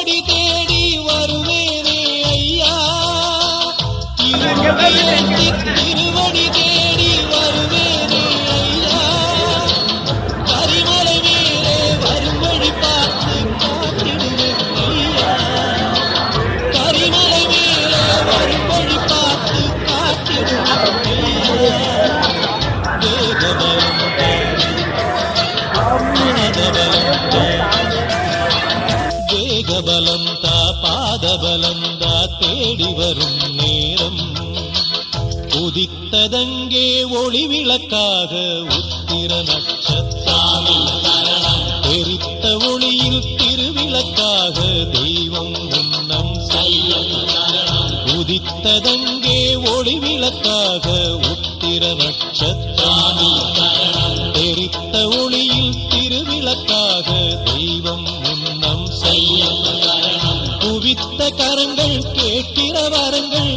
திருவடி தேடி வருவேனே ஐயா, திருவடி தேடி வருவேனே ஐயா, கரிமலை மேலே வரும் வழி பார்த்து காத்திடுவேன் ஐயா, கரிமலை மேலே வரும் வழி பார்த்து காத்திடுவேன் ஐயா. வேகபலந்தா பாதபலந்தா தேடி வரும் நேரம், உதித்ததங்கே ஒளி விளக்காக உத்திர நட்சத்திரம், எரித்த ஒளியில் திருவிளக்காக தெய்வம் முன்னம் செல்லும், உதித்ததங்கே ஒளி விளக்காக உத்திர நட்சத்திரம், எரித்த ஒளியில் திருவிளக்காக தெய்வம் முன்னம் செல்லும், குவித்த கரங்கள் கேட்கிற வரங்கள்